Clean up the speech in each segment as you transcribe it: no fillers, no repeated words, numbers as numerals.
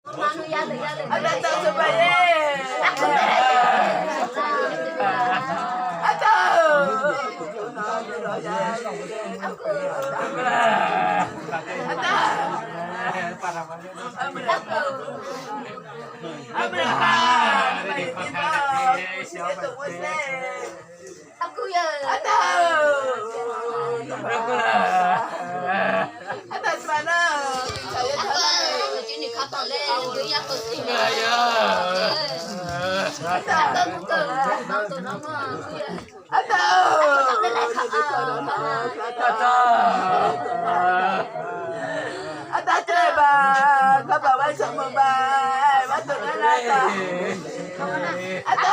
Ada tak supaya. Aku ya. Atas mana? Saya jalan. Ini kapal le, dia aku sih. Ada. Aku nama aku ya. Ada. Ada coba. Kau bawa semua baik. Waktu kan ada. Ada.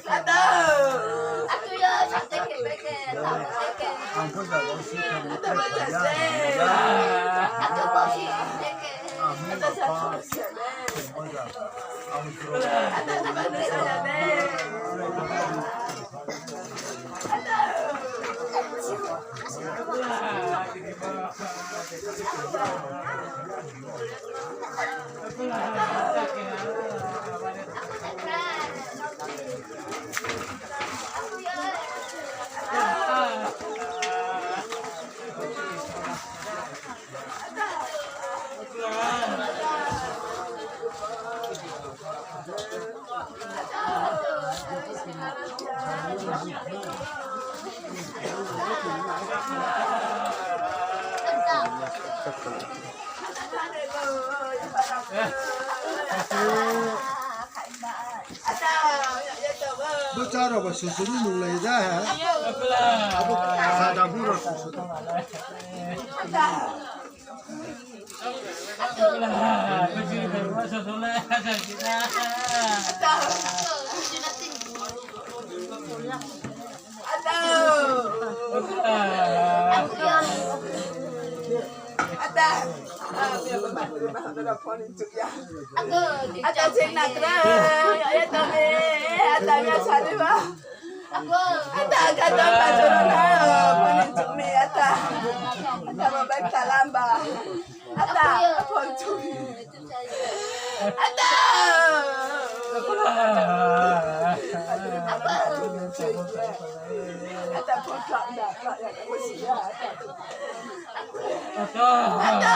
Ada. Aku ya santai ke. Aku bosi ke. Ada satu. Ada satu saya deh. Bicara bahasa Sunda mulai dah. Abu ada buruk sudah. Ada cina keren, ya tapi ada biasa ni bah. Ada kata pacaran paling cumi ada membaik salam bah. Ada cumi. Ada. Ada pokok dah, yang mesti ada. Ada.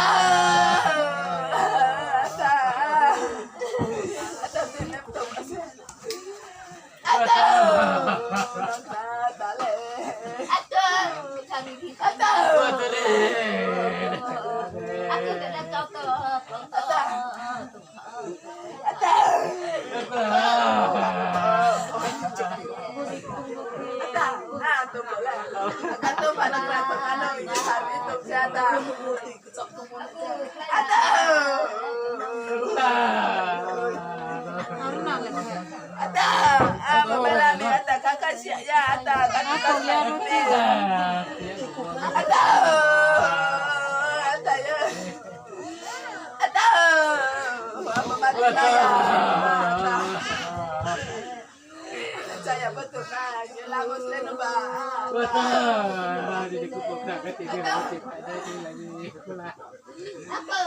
Saya betul kan, lagu selalu bah. Betul, jadi kupuk nak ketiga lagi. Aku.